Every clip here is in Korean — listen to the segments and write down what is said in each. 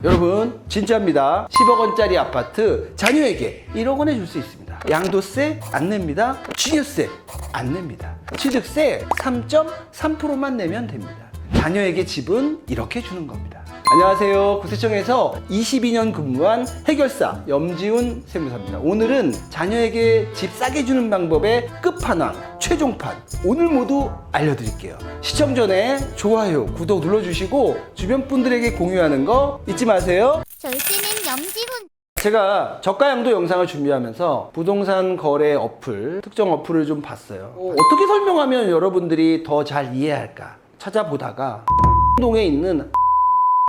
여러분 진짜입니다. 10억 원짜리 아파트 자녀에게 1억 원에 줄 수 있습니다. 양도세 안 냅니다. 증여세 안 냅니다. 취득세 3.3%만 내면 됩니다. 자녀에게 집은 이렇게 주는 겁니다. 안녕하세요. 구세청에서 22년 근무한 해결사 염지훈 세무사입니다. 오늘은 자녀에게 집 싸게 주는 방법의 끝판왕, 최종판 오늘 모두 알려드릴게요. 시청 전에 좋아요, 구독 눌러주시고 주변 분들에게 공유하는 거 잊지 마세요. 절제는 염지훈. 제가 저가양도 영상을 준비하면서 부동산 거래 어플, 특정 어플을 좀 봤어요. 어떻게 설명하면 여러분들이 더 잘 이해할까 찾아보다가 동에 있는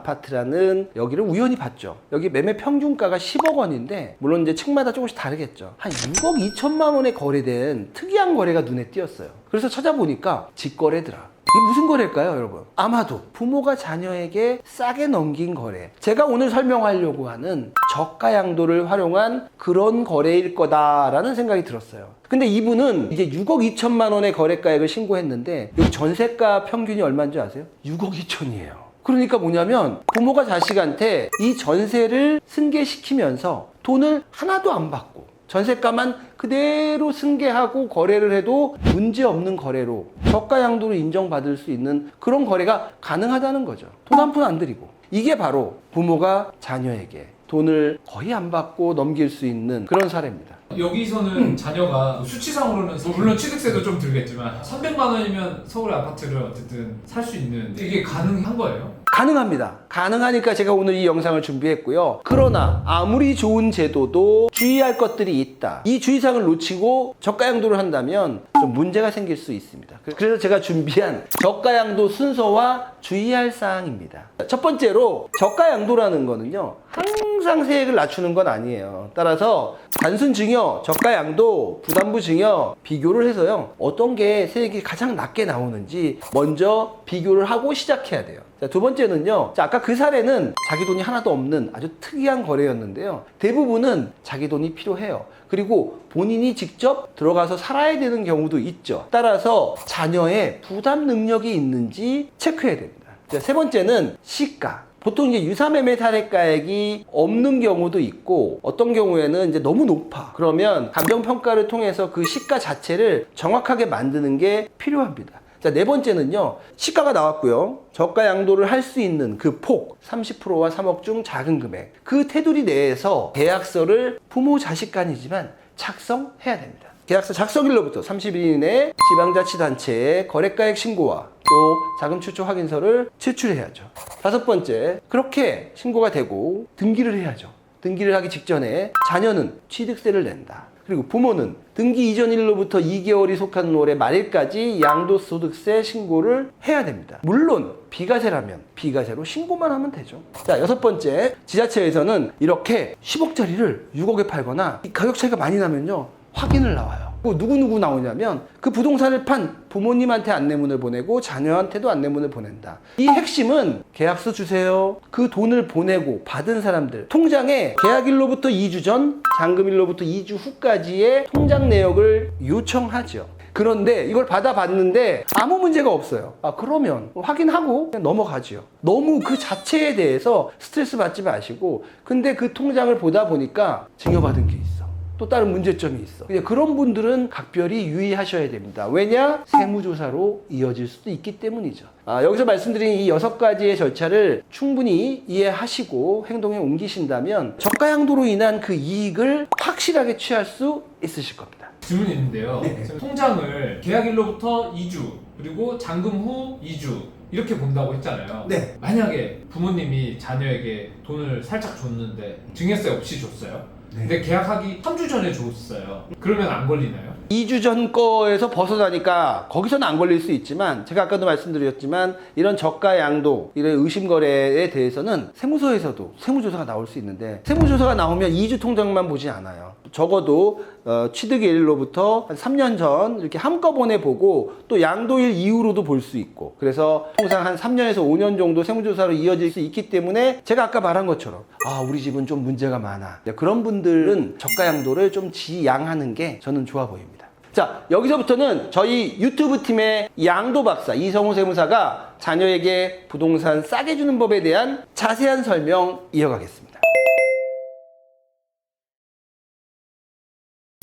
아파트라는 여기를 우연히 봤죠. 여기 매매 평균가가 10억 원인데 물론 이제 층마다 조금씩 다르겠죠. 한 6억 2천만 원에 거래된 특이한 거래가 눈에 띄었어요. 그래서 찾아보니까 직거래더라. 이게 무슨 거래일까요, 여러분? 아마도 부모가 자녀에게 싸게 넘긴 거래. 제가 오늘 설명하려고 하는 저가 양도를 활용한 그런 거래일 거다라는 생각이 들었어요. 근데 이분은 이제 6억 2천만 원의 거래가액을 신고했는데 여기 전세가 평균이 얼마인 줄 아세요? 6억 2천이에요. 그러니까 뭐냐면 부모가 자식한테 이 전세를 승계시키면서 돈을 하나도 안 받고 전세가만 그대로 승계하고 거래를 해도 문제없는 거래로 저가 양도를 인정받을 수 있는 그런 거래가 가능하다는 거죠. 돈 한 푼 안 들이고. 이게 바로 부모가 자녀에게 돈을 거의 안 받고 넘길 수 있는 그런 사례입니다. 여기서는 자녀가 수치상으로는 물론 취득세도 좀 들겠지만 300만 원이면 서울의 아파트를 어쨌든 살 수 있는 이게 가능한 거예요? 가능합니다. 가능하니까 제가 오늘 이 영상을 준비했고요. 그러나 아무리 좋은 제도도 주의할 것들이 있다. 이 주의사항을 놓치고 저가양도를 한다면 좀 문제가 생길 수 있습니다. 그래서 제가 준비한 저가양도 순서와 주의할 사항입니다. 첫 번째로 저가양도라는 거는요. 항상 세액을 낮추는 건 아니에요. 따라서 단순 증여, 저가양도, 부담부 증여 비교를 해서요. 어떤 게 세액이 가장 낮게 나오는지 먼저 비교를 하고 시작해야 돼요. 자, 두 번째는요. 자, 아까 그 사례는 자기 돈이 하나도 없는 아주 특이한 거래였는데요. 대부분은 자기 돈이 필요해요. 그리고 본인이 직접 들어가서 살아야 되는 경우도 있죠. 따라서 자녀의 부담 능력이 있는지 체크해야 됩니다. 자, 세 번째는 시가. 보통 이제 유사매매 사례가액이 없는 경우도 있고 어떤 경우에는 이제 너무 높아. 그러면 감정평가를 통해서 그 시가 자체를 정확하게 만드는 게 필요합니다. 자, 네 번째는요. 시가가 나왔고요. 저가 양도를 할 수 있는 그 폭 30%와 3억 중 작은 금액. 그 테두리 내에서 계약서를 부모 자식 간이지만 작성해야 됩니다. 계약서 작성일로부터 30일 이내에 지방자치단체에 거래가액 신고와 또 자금 출처 확인서를 제출해야죠. 다섯 번째, 그렇게 신고가 되고 등기를 해야죠. 등기를 하기 직전에 자녀는 취득세를 낸다. 그리고 부모는 등기 이전 일로부터 2개월이 속한 올해 말일까지 양도소득세 신고를 해야 됩니다. 물론 비과세라면 비과세로 신고만 하면 되죠. 자, 여섯 번째, 지자체에서는 이렇게 10억짜리를 6억에 팔거나 이 가격 차이가 많이 나면요 확인을 나와요. 누구 나오냐면 그 부동산을 판 부모님한테 안내문을 보내고 자녀한테도 안내문을 보낸다. 이 핵심은 계약서 주세요. 그 돈을 보내고 받은 사람들 통장에 계약일로부터 2주 전, 잔금일로부터 2주 후까지의 통장 내역을 요청하죠. 그런데 이걸 받아봤는데 아무 문제가 없어요. 그러면 확인하고 그냥 넘어가죠. 너무 그 자체에 대해서 스트레스 받지 마시고 근데 그 통장을 보다 보니까 증여받은 게 있어. 또 다른 문제점이 있어. 그런 분들은 각별히 유의하셔야 됩니다. 왜냐? 세무조사로 이어질 수도 있기 때문이죠. 여기서 말씀드린 이 6가지의 절차를 충분히 이해하시고 행동에 옮기신다면 저가양도로 인한 그 이익을 확실하게 취할 수 있으실 겁니다. 질문이 있는데요. 네. 통장을 계약일로부터 2주 그리고 잔금 후 2주 이렇게 본다고 했잖아요. 네. 만약에 부모님이 자녀에게 돈을 살짝 줬는데 증여세 없이 줬어요. 네. 근데 계약하기 3주 전에 줬어요. 그러면 안 걸리나요? 2주 전 거에서 벗어나니까 거기서는 안 걸릴 수 있지만 제가 아까도 말씀드렸지만 이런 저가 양도, 이런 의심 거래에 대해서는 세무서에서도 세무조사가 나올 수 있는데 세무조사가 나오면 2주 통장만 보지 않아요. 적어도 취득일로부터 한 3년 전 이렇게 한꺼번에 보고 또 양도일 이후로도 볼 수 있고 그래서 통상 한 3년에서 5년 정도 세무조사로 이어질 수 있기 때문에 제가 아까 말한 것처럼 우리 집은 좀 문제가 많아. 그런 분들은 저가 양도를 좀 지양하는 게 저는 좋아 보입니다. 자, 여기서부터는 저희 유튜브 팀의 양도 박사 이성호 세무사가 자녀에게 부동산 싸게 주는 법에 대한 자세한 설명 이어가겠습니다.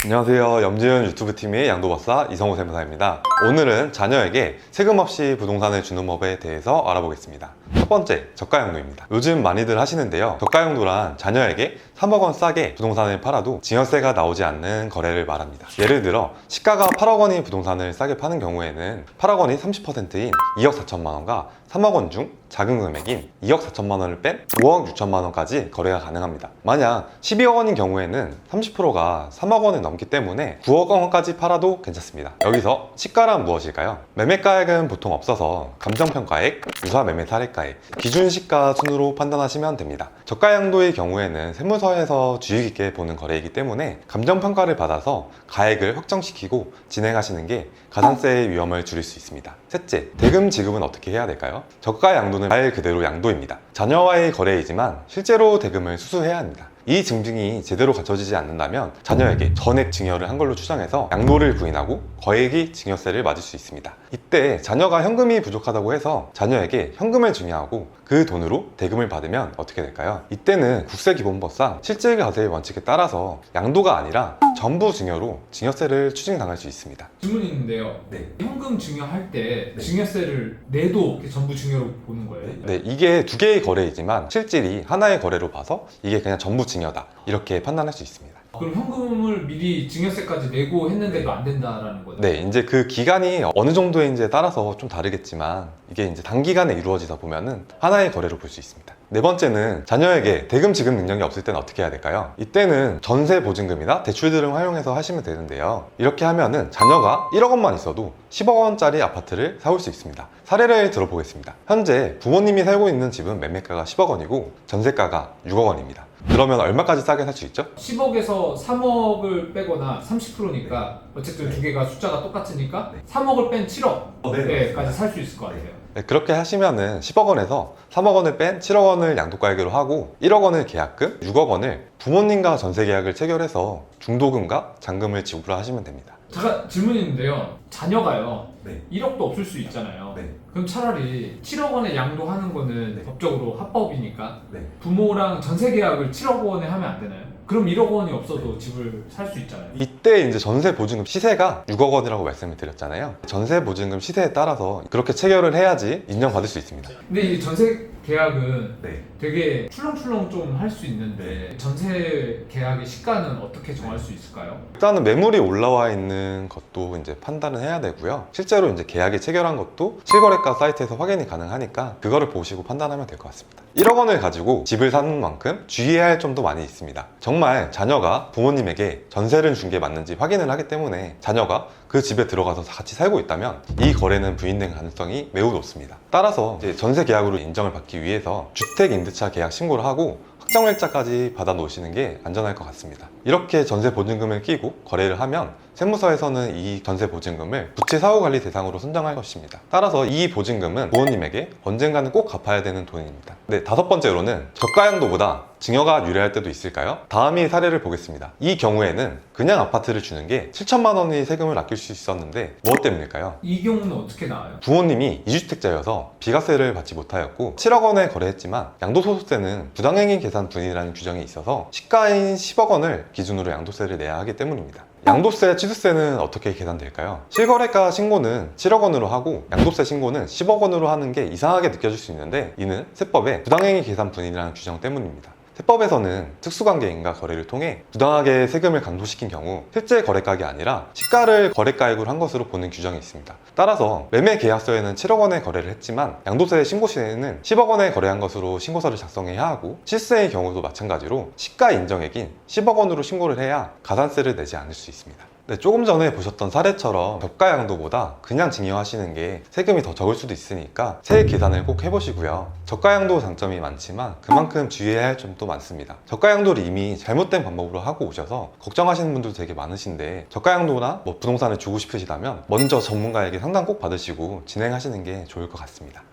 안녕하세요. 염지은 유튜브 팀의 양도박사 이성호 세무사입니다. 오늘은 자녀에게 세금 없이 부동산을 주는 법에 대해서 알아보겠습니다. 첫 번째, 저가양도입니다. 요즘 많이들 하시는데요. 저가양도란 자녀에게 3억 원 싸게 부동산을 팔아도 증여세가 나오지 않는 거래를 말합니다. 예를 들어 시가가 8억 원인 부동산을 싸게 파는 경우에는 8억 원이 30%인 2억 4천만 원과 3억 원 중 작은 금액인 2억 4천만 원을 뺀 5억 6천만 원까지 거래가 가능합니다. 만약 12억 원인 경우에는 30%가 3억 원을 넘기 때문에 9억 원까지 팔아도 괜찮습니다. 여기서 시가란 무엇일까요? 매매가액은 보통 없어서 감정평가액, 유사매매 사례가액, 기준시가 순으로 판단하시면 됩니다. 저가양도의 경우에는 세무서에서 주의 깊게 보는 거래이기 때문에 감정평가를 받아서 가액을 확정시키고 진행하시는 게 가산세의 위험을 줄일 수 있습니다. 셋째, 대금 지급은 어떻게 해야 될까요? 저가양도는 말 그대로 양도입니다. 자녀와의 거래이지만 실제로 대금을 수수해야 합니다. 이 증빙이 제대로 갖춰지지 않는다면 자녀에게 전액 증여를 한 걸로 추정해서 양도를 부인하고 거액이 증여세를 맞을 수 있습니다. 이때 자녀가 현금이 부족하다고 해서 자녀에게 현금을 증여하고 그 돈으로 대금을 받으면 어떻게 될까요? 이때는 국세기본법상 실질과세의 원칙에 따라서 양도가 아니라 전부 증여로 증여세를 추징당할 수 있습니다. 질문이 있는데요. 네. 현금 증여할 때 증여세를 내도 전부 증여로 보는 거예요? 네, 이게 두 개의 거래이지만 실질이 하나의 거래로 봐서 이게 그냥 전부 증여다 이렇게 판단할 수 있습니다. 그럼 현금을 미리 증여세까지 내고 했는데도 안 된다라는 거죠? 네, 이제 그 기간이 어느 정도인지에 따라서 좀 다르겠지만 이게 이제 단기간에 이루어지다 보면은 하나의 거래로 볼 수 있습니다. 네 번째는 자녀에게 대금 지급 능력이 없을 때는 어떻게 해야 될까요? 이때는 전세 보증금이나 대출 등을 활용해서 하시면 되는데요. 이렇게 하면은 자녀가 1억 원만 있어도 10억 원짜리 아파트를 사올 수 있습니다. 사례를 들어보겠습니다. 현재 부모님이 살고 있는 집은 매매가가 10억 원이고 전세가가 6억 원입니다. 그러면 얼마까지 싸게 살 수 있죠? 10억에서 3억을 빼거나 30%니까 어쨌든 두 개가 숫자가 똑같으니까 3억을 뺀 7억까지 살 수 있을 것 같아요. 네, 그렇게 하시면은 10억 원에서 3억 원을 뺀 7억 원을 양도가액으로 하고 1억 원을 계약금, 6억 원을 부모님과 전세 계약을 체결해서 중도금과 잔금을 지불하시면 됩니다. 제가 질문이 있는데요. 자녀가요. 네. 1억도 없을 수 있잖아요. 네. 그럼 차라리 7억 원에 양도하는 거는 네. 법적으로 합법이니까 네. 부모랑 전세 계약을 7억 원에 하면 안 되나요? 그럼 1억 원이 없어도 집을 살 수 있잖아요. 이때 이제 전세 보증금 시세가 6억 원이라고 말씀을 드렸잖아요. 전세 보증금 시세에 따라서 그렇게 체결을 해야지 인정받을 수 있습니다. 근데 이 전세 계약은 네. 되게 출렁출렁 좀 할 수 있는데 전세 계약의 시가는 어떻게 정할 수 있을까요? 일단은 매물이 올라와 있는 것도 이제 판단을 해야 되고요. 실제로 이제 계약이 체결한 것도 실거래가 사이트에서 확인이 가능하니까 그거를 보시고 판단하면 될 것 같습니다. 1억 원을 가지고 집을 사는 만큼 주의해야 할 점도 많이 있습니다. 정말 자녀가 부모님에게 전세를 준 게 맞는지 확인을 하기 때문에 자녀가 그 집에 들어가서 같이 살고 있다면 이 거래는 부인된 가능성이 매우 높습니다. 따라서 이제 전세 계약으로 인정을 받기 위해서 주택임대차 계약 신고를 하고 확정일자까지 받아 놓으시는 게 안전할 것 같습니다. 이렇게 전세 보증금을 끼고 거래를 하면 세무서에서는 이 전세 보증금을 부채 사후관리 대상으로 선정할 것입니다. 따라서 이 보증금은 부모님에게 언젠가는 꼭 갚아야 되는 돈입니다. 네, 다섯 번째로는 저가양도보다 증여가 유리할 때도 있을까요? 다음이 사례를 보겠습니다. 이 경우에는 그냥 아파트를 주는 게 7천만 원의 세금을 아낄 수 있었는데 무엇 때문일까요? 이 경우는 어떻게 나와요? 부모님이 2주택자여서 비과세를 받지 못하였고 7억 원에 거래했지만 양도소득세는 부당행위 계산 분이라는 규정이 있어서 시가인 10억 원을 기준으로 양도세를 내야 하기 때문입니다. 양도세, 취득세는 어떻게 계산될까요? 실거래가 신고는 7억 원으로 하고 양도세 신고는 10억 원으로 하는 게 이상하게 느껴질 수 있는데 이는 세법의 부당행위 계산 분이라는 규정 때문입니다. 세법에서는 특수관계인과 거래를 통해 부당하게 세금을 감소시킨 경우 실제 거래가가 아니라 시가를 거래가액으로 한 것으로 보는 규정이 있습니다. 따라서 매매 계약서에는 7억 원의 거래를 했지만 양도세 신고 시에는 10억 원에 거래한 것으로 신고서를 작성해야 하고 실세의 경우도 마찬가지로 시가 인정액인 10억 원으로 신고를 해야 가산세를 내지 않을 수 있습니다. 네, 조금 전에 보셨던 사례처럼 저가양도보다 그냥 증여하시는 게 세금이 더 적을 수도 있으니까 세액 계산을 꼭 해보시고요. 저가양도 장점이 많지만 그만큼 주의해야 할 점도 많습니다. 저가양도를 이미 잘못된 방법으로 하고 오셔서 걱정하시는 분들도 되게 많으신데 저가양도나 부동산을 주고 싶으시다면 먼저 전문가에게 상담 꼭 받으시고 진행하시는 게 좋을 것 같습니다.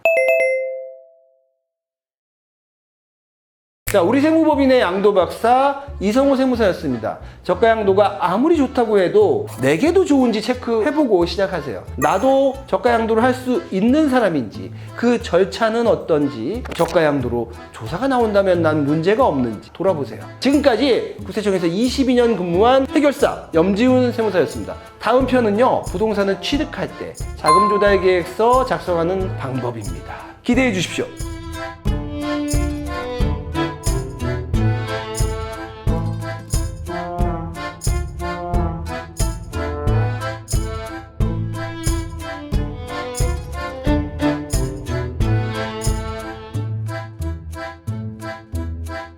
자, 우리 세무법인의 양도 박사 이성호 세무사였습니다. 저가 양도가 아무리 좋다고 해도 내게도 좋은지 체크해보고 시작하세요. 나도 저가 양도를 할 수 있는 사람인지, 그 절차는 어떤지, 저가 양도로 조사가 나온다면 난 문제가 없는지 돌아보세요. 지금까지 국세청에서 22년 근무한 해결사 염지훈 세무사였습니다. 다음 편은요, 부동산을 취득할 때 자금 조달 계획서 작성하는 방법입니다. 기대해 주십시오.